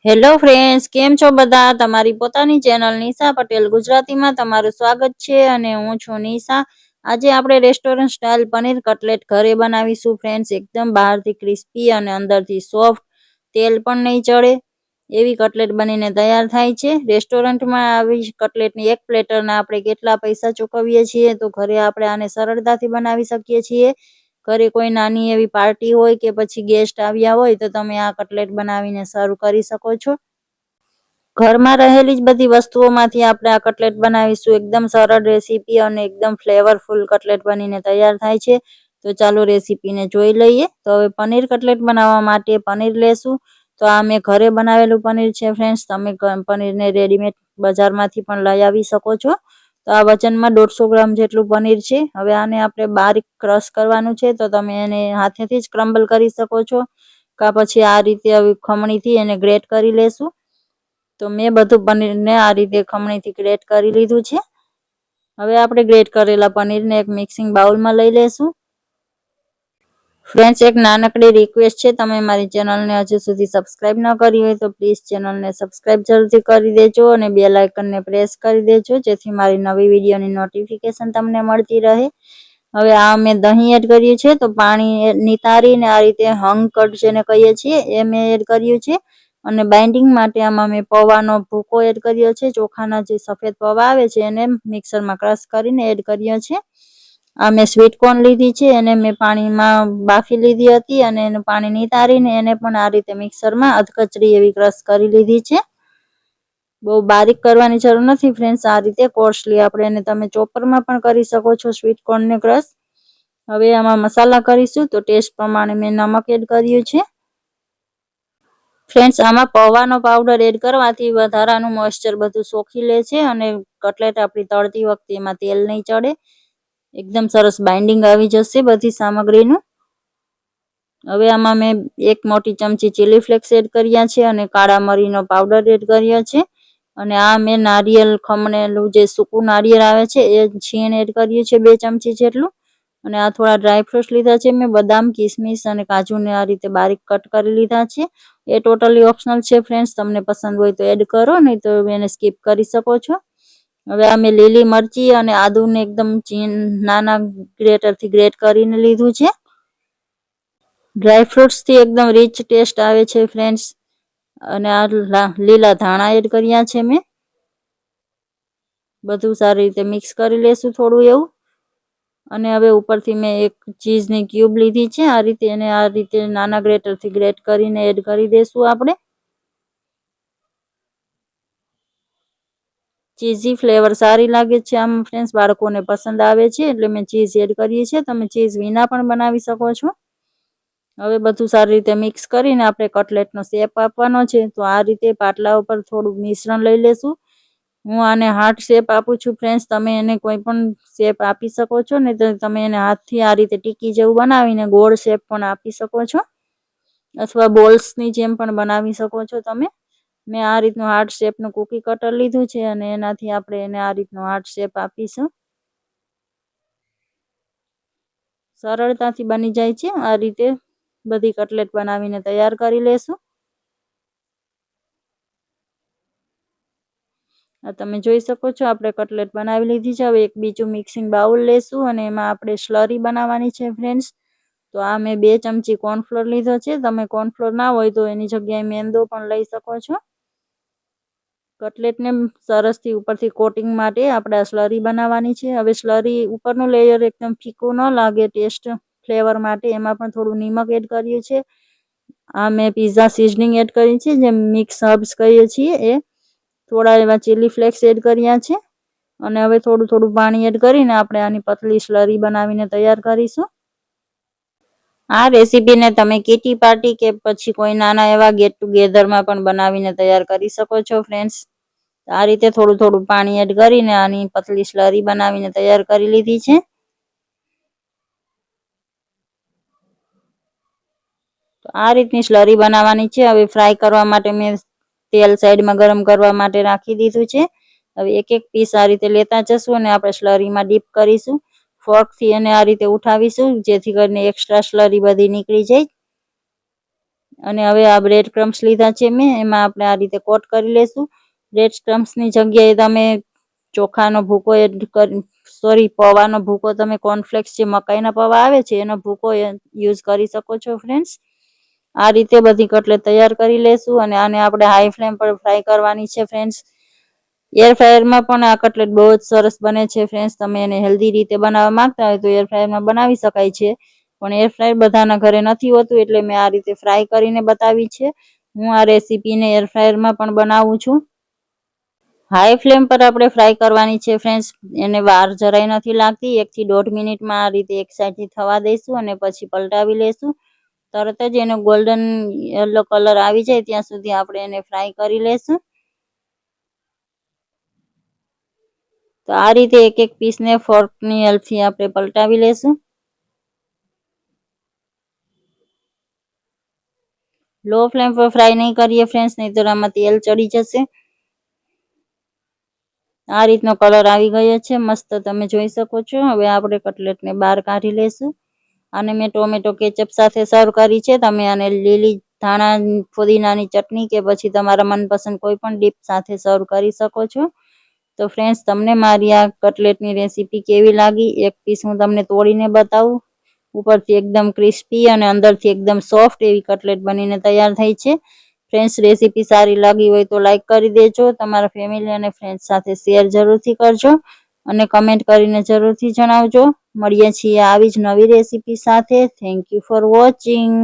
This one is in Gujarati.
હેલો ફ્રેન્ડ્સ, કેમ છો બધા? તમારી પોતાની ચેનલ નિશા પટેલ ગુજરાતીમાં તમારું સ્વાગત છે અને હું છું નિશા. આજે આપણે રેસ્ટોરન્ટ સ્ટાઇલ પનીર કટલેટ ઘરે બનાવીશું ફ્રેન્ડ્સ. એકદમ બહારથી ક્રિસ્પી અને અંદરથી સોફ્ટ, તેલ પણ નહીં ચડે એવી કટલેટ બનીને તૈયાર થાય છે. રેસ્ટોરન્ટમાં આવી કટલેટની એક પ્લેટરના આપણે કેટલા પૈસા ચૂકવીએ છીએ, તો ઘરે આપણે આને સરળતાથી બનાવી શકીએ છીએ. ઘરે કોઈ નાની એવી પાર્ટી હોય કે પછી ગેસ્ટ આવ્યા હોય તો તમે આ કટલેટ બનાવીને સર્વ કરી શકો છો. ઘરમાં રહેલી જ બધી વસ્તુઓમાંથી આપણે આ કટલેટ બનાવીશું. એકદમ સરળ રેસીપી અને એકદમ ફ્લેવરફુલ કટલેટ બનીને તૈયાર થાય છે. તો ચાલો રેસીપીને જોઈ લઈએ. તો હવે પનીર કટલેટ બનાવવા માટે પનીર લેશું. તો આ મેં ઘરે બનાવેલું પનીર છે ફ્રેન્ડ્સ. તમે પનીરને રેડીમેડ બજારમાંથી પણ લઈ આવી શકો છો. તો આ વજનમાં 150 ગ્રામ જેટલું પનીર છે. હવે આને આપણે બારીક ક્રશ કરવાનું છે, તો તમે એને હાથેથી જ ક્રમ્બલ કરી શકો છો, કા પછી આ રીતે આવી ખમણીથી એને ગ્રેટ કરી લેશું. તો મેં બધું પનીરને આ રીતે ખમણીથી ગ્રેટ કરી લીધું છે. હવે આપણે ગ્રેટ કરેલા પનીરને એક મિક્સિંગ બાઉલમાં લઈ લેશું. ફ્રેન્ડ્સ, એક નાનકડી રિક્વેસ્ટ છે, તમે મારી ચેનલને હજુ સુધી સબસ્ક્રાઇબ ન કરી હોય તો પ્લીઝ ચેનલને સબસ્ક્રાઇબ જરૂરથી કરી દેજો અને બેલ આઇકનને પ્રેસ કરી દેજો, જેથી મારી નવી વિડીયોની નોટિફિકેશન તમને મળતી રહે. હવે આ મેં દહીં એડ કર્યું છે, તો પાણી નિતારીને આ રીતે હંગ કટ જેને કહીએ છીએ એ મેં એડ કર્યું છે. અને બાઇન્ડિંગ માટે આમાં મેં પૌવાનો ભૂકો એડ કર્યો છે. ચોખાના જે સફેદ પૌવા આવે છે એને મિક્સરમાં ક્રશ કરીને એડ કર્યો છે. આ મેં સ્વીટ કોર્ન લીધી છે, એને મેં પાણીમાં બાફી લીધી હતી અને એનું પાણી નિતારીને એને પણ આ રીતે મિક્સરમાં અધકચરી એવી ક્રશ કરી લીધી છે. બહુ બારીક કરવાની જરૂર નથી ફ્રેન્ડ્સ. આ રીતે કોર્સલી આપણે એને તમે ચોપરમાં પણ કરી શકો છો સ્વીટ કોર્નને ક્રશ. હવે આમાં મસાલા કરીશું. તો ટેસ્ટ પ્રમાણે મેં નમક એડ કર્યું છે. ફ્રેન્ડ્સ, આમાં પૌવાનો પાવડર એડ કરવાથી વધારાનું મોઇસ્ચર બધું સોખી લે છે અને કટલેટ આપણી તળતી વખતે એમાં તેલ નહીં ચડે. એકદમ સરસ બાઇન્ડિંગ આવી જશે બધી સામગ્રીનું. હવે આમાં મેં 1 મોટી ચમચી ચીલી ફ્લેક્સ એડ કર્યા છે અને કાળા મરીનો પાવડર એડ કર્યો છે. અને આ મેં નારિયેલ ખમણેલું જે સૂકું નારિયેળ આવે છે એ છીણ એડ કર્યું છે 2 ચમચી જેટલું. અને આ થોડા ડ્રાયફ્રૂટ્સ લીધા છે મેં, બદામ, કિસમિસ અને કાજુને આ રીતે બારીક કટ કરી લીધા છે. એ ટોટલી ઓપ્શનલ છે ફ્રેન્ડ્સ. તમને પસંદ હોય તો એડ કરો, નહીં તો એને સ્કીપ કરી શકો છો. હવે આ મેં લીલી મરચી અને આદુને એકદમ નાના ગ્રેટરથી ગ્રેટ કરીને લીધું છે. ડ્રાયફ્રૂટ્સથી એકદમ રીચ ટેસ્ટ આવે છે ફ્રેન્ડ્સ. અને આ લીલા ધાણા એડ કર્યા છે મેં. બધું સારી રીતે મિક્સ કરી લેશું થોડું એવું. અને હવે ઉપરથી મેં 1 ચીઝની ક્યુબ લીધી છે. આ રીતે એને આ રીતે નાના ગ્રેટરથી ગ્રેટ કરીને એડ કરી દેશું આપણે. ચીઝી ફ્લેવર સારી લાગે છે આમ ફ્રેન્ડ્સ, બાળકોને પસંદ આવે છે એટલે મેં ચીઝ એડ કરી છે. તમે ચીઝ વિના પણ બનાવી શકો છો. હવે બધું સારી રીતે મિક્સ કરીને આપણે કટલેટનો શેપ આપવાનો છે. તો આ રીતે પાટલા ઉપર થોડું મિશ્રણ લઈ લેશું. હું આને હાર્ટ શેપ આપું છું ફ્રેન્ડ્સ. તમે એને કોઈ પણ શેપ આપી શકો છો, ને તો તમે એને હાથથી આ રીતે ટીકી જેવું બનાવીને ગોળ શેપ પણ આપી શકો છો, અથવા બોલ્સની જેમ પણ બનાવી શકો છો તમે. મેં આ રીતનું હાર્ટ શેપનું કૂકી કટર લીધું છે અને એનાથી આપણે એને આ રીતનો હાર્ટ શેપ આપીશું. સરળતાથી બની જાય છે. આ રીતે બધી કટલેટ બનાવીને તૈયાર કરી લેશું. આ તમે જોઈ શકો છો આપણે કટલેટ બનાવી લીધી છે. હવે એક બીજું મિક્સિંગ બાઉલ લેશું અને એમાં આપણે સ્લરી બનાવવાની છે ફ્રેન્ડ્સ. તો આ મેં 2 ચમચી કોર્નફ્લોર લીધો છે. તમે કોર્નફ્લોર ના હોય તો એની જગ્યાએ મેંદો પણ લઈ શકો છો. કટલેટને સરસથી ઉપરથી કોટિંગ માટે આપણે આ સ્લરી બનાવવાની છે. હવે સ્લરી ઉપરનું લેયર એકદમ ફીકું ન લાગે ટેસ્ટ ફ્લેવર માટે, એમાં પણ થોડું નિમક એડ કર્યું છે. આ મેં પિઝા સિઝનિંગ એડ કરી છે, જે મિક્સ હર્બ્સ કહીએ છીએ એ. થોડા એવા ચીલી ફ્લેક્સ એડ કર્યા છે. અને હવે થોડું પાણી એડ કરીને આપણે આની પતલી સ્લરી બનાવીને તૈયાર કરીશું. આ રેસીપીને તમે કિટી પાર્ટી કે પછી કોઈ નાના એવા ગેટ ટુગેધરમાં પણ બનાવીને તૈયાર કરી શકો છો ફ્રેન્ડ્સ. આ રીતે થોડું પાણી એડ કરીને આની પતલી સ્લરી બનાવીને તૈયાર કરી લીધી છે. તો આ રીતની સ્લરી બનાવવાની છે. હવે ફ્રાય કરવા માટે મેં તેલ સાઈડમાં ગરમ કરવા માટે રાખી દીધું છે. હવે એક પીસ આ રીતે લેતા જશું અને આપણે સ્લરીમાં ડીપ કરીશું. ફોર્કથી એને આ રીતે ઉઠાવીશું, જેથી કરીને એક્સ્ટ્રા સ્લરી બધી નીકળી જાય. અને હવે આ બ્રેડ ક્રમ્સ લીધા છે મેં, એમાં આપણે આ રીતે કોટ કરી લેશું. બ્રેડ ક્રમ્સની જગ્યાએ તમે ચોખાનો ભૂકો પૌવાનો ભૂકો, તમે કોર્નફ્લેક્સ જે મકાઈના પૌવા આવે છે એનો ભૂકો યુઝ કરી શકો છો ફ્રેન્ડ્સ. આ રીતે બધી કટલેટ તૈયાર કરી લેશું અને આને આપણે હાઈ ફ્લેમ પર ફ્રાય કરવાની છે ફ્રેન્ડ્સ. એર ફ્રાયરમાં પણ આ કટલેટ બહુ જ સરસ બને છે ફ્રેન્ડ્સ. તમે એને હેલ્ધી રીતે બનાવવા માંગતા હોય તો એર ફ્રાયરમાં બનાવી શકાય છે, પણ એર ફ્રાયર બધાના ઘરે નથી હોતું એટલે મેં આ રીતે ફ્રાય કરીને બતાવી છે. હું આ રેસીપીને એર ફ્રાયરમાં પણ બનાવું છું. હાઈ ફ્લેમ પર આપણે ફ્રાય કરવાની છે ફ્રેન્ડ્સ. એને વાર જરાય નથી લાગતી. 1 થી 1.5 મિનિટમાં આ રીતે એક સાઈડથી થવા દઈશું અને પછી પલટાવી લેશું. તરત જ એનો ગોલ્ડન યલો કલર આવી જાય ત્યાં સુધી આપણે એને ફ્રાય કરી લેશું. તો આ રીતે એક એક પીસને ફોર્કની હેલ્પથી આપણે પલટાવી લેશું. લો ફ્લેમ પર ફ્રાય નહીં કરીએ ફ્રેન્ડ્સ, નહીંતર આમાં તેલ ચડી જશે. આ રીતનો કલર આવી ગયો છે મસ્ત, તમે જોઈ શકો છો. હવે આપણે કટલેટને બહાર કાઢી લેશું. અને મેં ટોમેટો કેચઅપ સાથે સર્વ કરી છે. તમે આને લીલી ધાણા ફુદીનાની ચટણી કે પછી તમારા મનપસંદ કોઈ પણ ડીપ સાથે સર્વ કરી શકો છો. તો ફ્રેન્ડ્સ, તમને મારી આ કટલેટની રેસીપી કેવી લાગી? એક પીસ હું તમને તોડીને બતાવું. ઉપરથી એકદમ ક્રિસ્પી અને અંદરથી એકદમ સોફ્ટ એવી કટલેટ બનીને તૈયાર થઈ છે. ફ્રેન્ડ્સ, રેસીપી સારી લાગી હોય તો લાઈક કરી દેજો. તમારા ફેમિલી અને ફ્રેન્ડ્સ સાથે શેર જરૂરથી કરજો અને કમેન્ટ કરીને જરૂરથી જણાવજો. મળીએ છીએ આવી જ નવી રેસીપી સાથે. Thank you for watching.